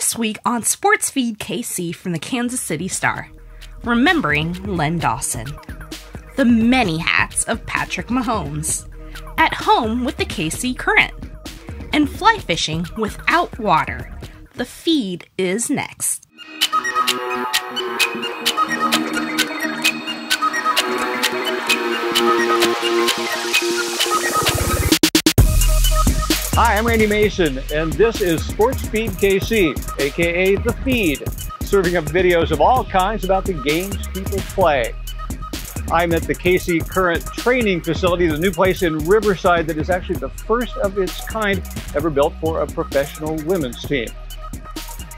This week on SportsFeed KC from the Kansas City Star, remembering Len Dawson, the many hats of Patrick Mahomes, at home with the KC Current, and fly fishing without water. The feed is next. Hi, I'm Randy Mason, and this is SportsFeed KC, aka The Feed, serving up videos of all kinds about the games people play. I'm at the KC Current Training Facility, the new place in Riverside that is actually the first of its kind ever built for a professional women's team.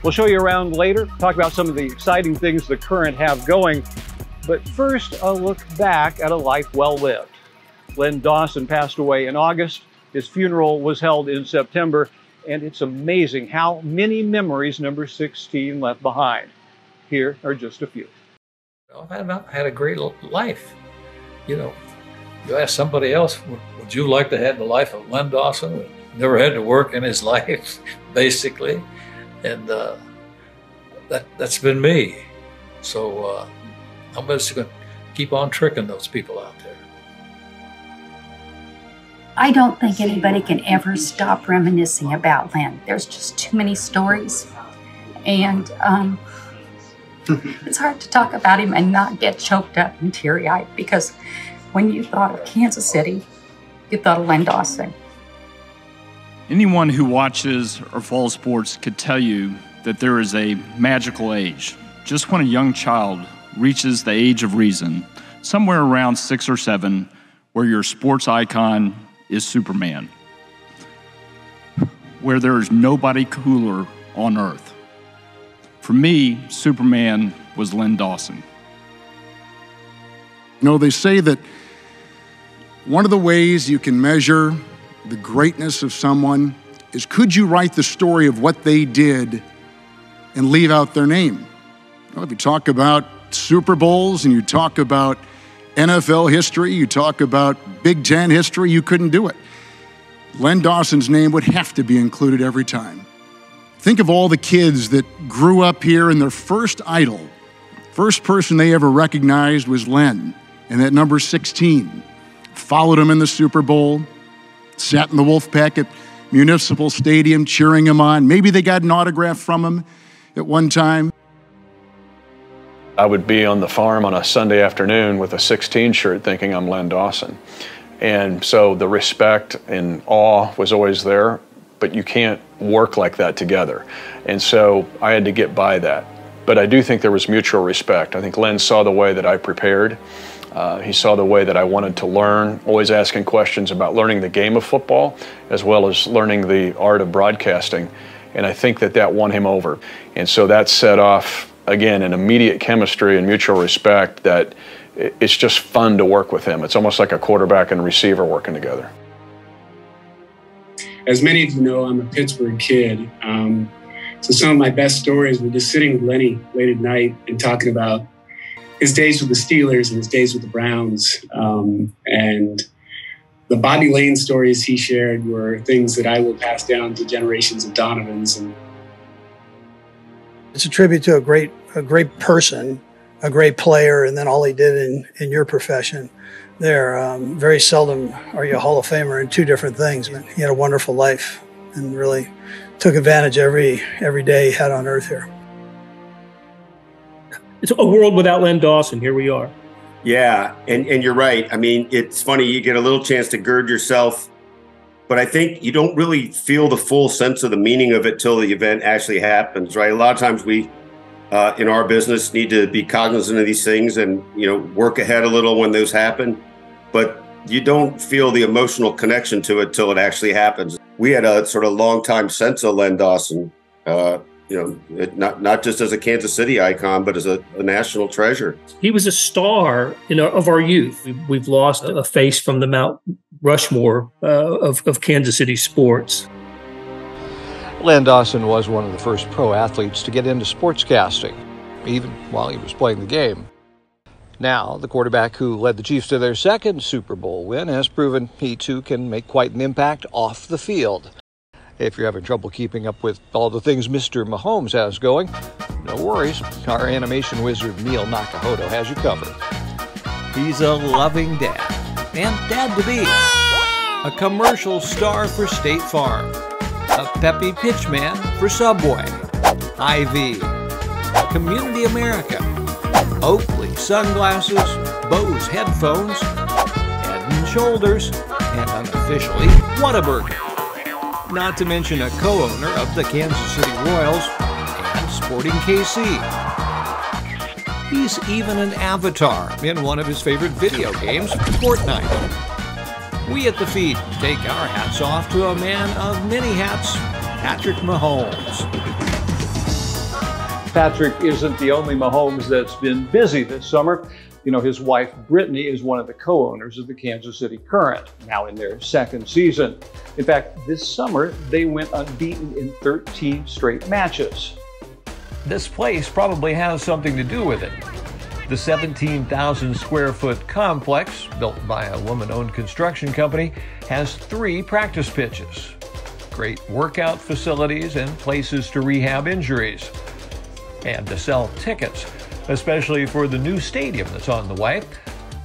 We'll show you around later, talk about some of the exciting things the Current have going, but first a look back at a life well lived. Len Dawson passed away in August. His funeral was held in September, and it's amazing how many memories number 16 left behind. Here are just a few. Well, I've had a great life. You know, you ask somebody else, would you like to have the life of Len Dawson? Never had to work in his life, basically. And that's been me. So I'm just going to keep on tricking those people out there. I don't think anybody can ever stop reminiscing about Len. There's just too many stories. And it's hard to talk about him and not get choked up and teary-eyed, because when you thought of Kansas City, you thought of Len Dawson. Anyone who watches or follows sports could tell you that there is a magical age, just when a young child reaches the age of reason, somewhere around 6 or 7, where your sports icon is Superman, where there is nobody cooler on earth. For me, Superman was Len Dawson. You know, they say that one of the ways you can measure the greatness of someone is, could you write the story of what they did and leave out their name? Well, if you talk about Super Bowls and you talk about NFL history, you talk about Big Ten history, you couldn't do it. Len Dawson's name would have to be included every time. Think of all the kids that grew up here and their first idol, first person they ever recognized was Len, and that number 16. Followed him in the Super Bowl, sat in the Wolfpack at Municipal Stadium cheering him on. Maybe they got an autograph from him at one time. I would be on the farm on a Sunday afternoon with a 16 shirt thinking I'm Len Dawson. And so the respect and awe was always there, but you can't work like that together. And so I had to get by that. But I do think there was mutual respect. I think Len saw the way that I prepared. He saw the way that I wanted to learn, always asking questions about learning the game of football, as well as learning the art of broadcasting. And I think that won him over. And so that set off, again, an immediate chemistry and mutual respect that it's just fun to work with him. It's almost like a quarterback and receiver working together. As many of you know, I'm a Pittsburgh kid. So some of my best stories were just sitting with Lenny late at night and talking about his days with the Steelers and his days with the Browns. And the Bobby Lane stories he shared were things that I will pass down to generations of Donovans. And it's a tribute to a great person, a great player, and then all he did in your profession there. Very seldom are you a Hall of Famer in two different things. But he had a wonderful life and really took advantage every day he had on earth here. It's a world without Len Dawson. Here we are. Yeah, and you're right. I mean, it's funny, you get a little chance to gird yourself, but I think you don't really feel the full sense of the meaning of it till the event actually happens, right? A lot of times we, in our business, need to be cognizant of these things and, work ahead a little when those happen, but you don't feel the emotional connection to it till it actually happens. We had a sort of long-time sense of Len Dawson, not just as a Kansas City icon, but as a national treasure. He was a star of our youth. We've lost a face from the Mount Rushmore of Kansas City sports. Len Dawson was one of the first pro athletes to get into sportscasting, even while he was playing the game. Now, the quarterback who led the Chiefs to their second Super Bowl win has proven he too can make quite an impact off the field. If you're having trouble keeping up with all the things Mr. Mahomes has going, no worries. Our animation wizard Neil Nakahodo has you covered. He's a loving dad, and dad-to-be. A commercial star for State Farm. A peppy pitchman for Subway. IV. Community America. Oakley sunglasses. Bose headphones. Head & Shoulders. And unofficially, Whataburger. Not to mention a co-owner of the Kansas City Royals and Sporting KC. He's even an avatar in one of his favorite video games, Fortnite. We at The Feed take our hats off to a man of many hats, Patrick Mahomes. Patrick isn't the only Mahomes that's been busy this summer. You know, his wife, Brittany, is one of the co-owners of the Kansas City Current, now in their second season. In fact, this summer, they went unbeaten in 13 straight matches. This place probably has something to do with it. The 17,000 square foot complex, built by a woman-owned construction company, has 3 practice pitches, great workout facilities, and places to rehab injuries, and to sell tickets, especially for the new stadium that's on the way.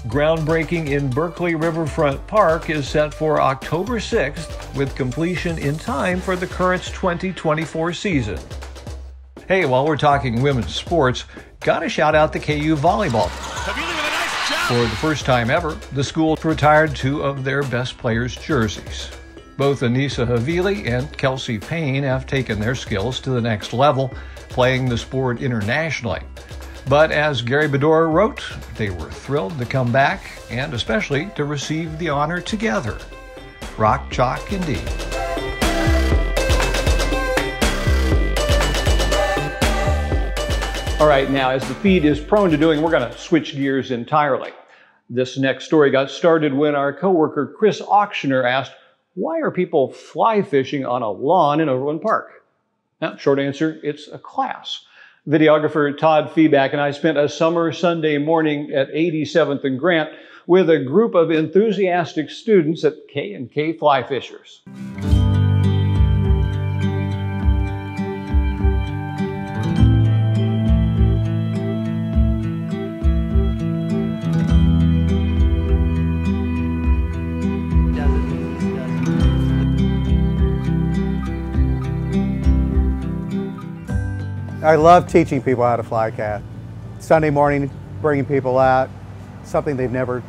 Groundbreaking in Berkeley Riverfront Park is set for October 6th, with completion in time for the Current's 2024 season. Hey, while we're talking women's sports, gotta shout out the KU volleyball. For the first time ever, the school retired 2 of their best players' jerseys. Both Anissa Havili and Kelsey Payne have taken their skills to the next level, playing the sport internationally. But as Gary Bedore wrote, they were thrilled to come back and especially to receive the honor together. Rock chalk indeed. All right, now, as the feed is prone to doing, we're going to switch gears entirely. This next story got started when our coworker Chris Auctioner asked, why are people fly fishing on a lawn in Overland Park? Now, short answer, it's a class. Videographer Todd Feeback and I spent a summer Sunday morning at 87th and Grant with a group of enthusiastic students at K&K Fly Fishers. I love teaching people how to fly cast. Sunday morning, bringing people out, something they've never,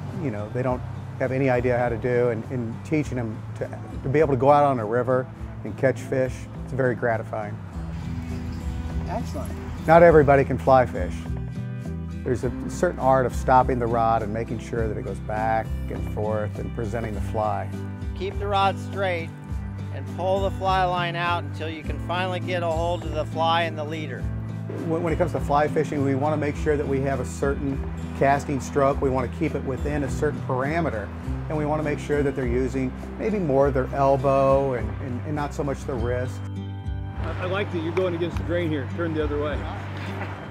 they don't have any idea how to do, and teaching them to be able to go out on a river and catch fish. It's very gratifying. Excellent. Not everybody can fly fish. There's a certain art of stopping the rod and making sure that it goes back and forth and presenting the fly. Keep the rod straight and pull the fly line out until you can finally get a hold of the fly and the leader. When it comes to fly fishing, we want to make sure that we have a certain casting stroke. We want to keep it within a certain parameter, and we want to make sure that they're using maybe more of their elbow and not so much the wrist. I like that you're going against the grain here. Turn the other way.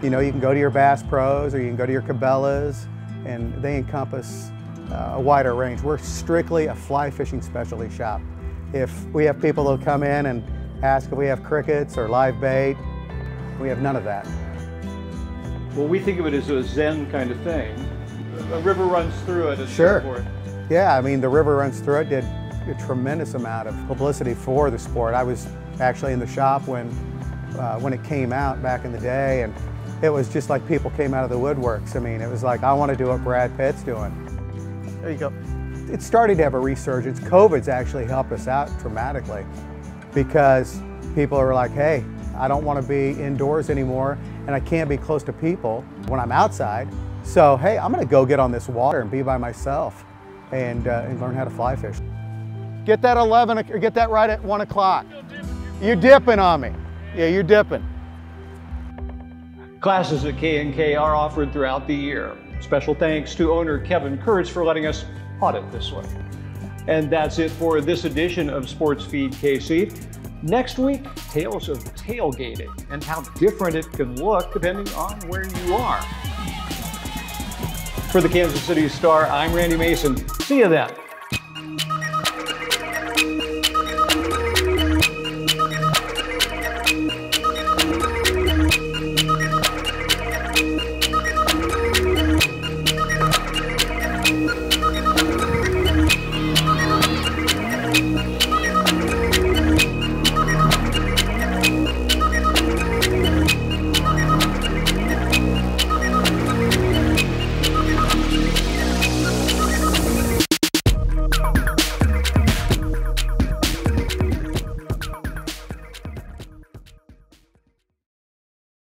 You can go to your Bass Pros or you can go to your Cabela's, and they encompass a wider range. We're strictly a fly fishing specialty shop. If we have people that'll come in and ask if we have crickets or live bait, we have none of that. Well, we think of it as a Zen kind of thing. A river runs through it. Sure. Yeah, I mean, the river runs through it did a tremendous amount of publicity for the sport. I was actually in the shop when it came out back in the day, and it was just like people came out of the woodworks. I mean, it was like, I want to do what Brad Pitt's doing. There you go. It's starting to have a resurgence. COVID's actually helped us out dramatically because people are like, hey, I don't want to be indoors anymore and I can't be close to people when I'm outside. So, hey, I'm going to go get on this water and be by myself and learn how to fly fish. Get that 11, or get that right at 1 o'clock. You're dipping on me. Yeah, you're dipping. Classes at K&K are offered throughout the year. Special thanks to owner Kevin Kurtz for letting us audit this way. And that's it for this edition of SportsFeed KC. Next week, tales of tailgating and how different it can look depending on where you are. For the Kansas City Star, I'm Randy Mason. See you then.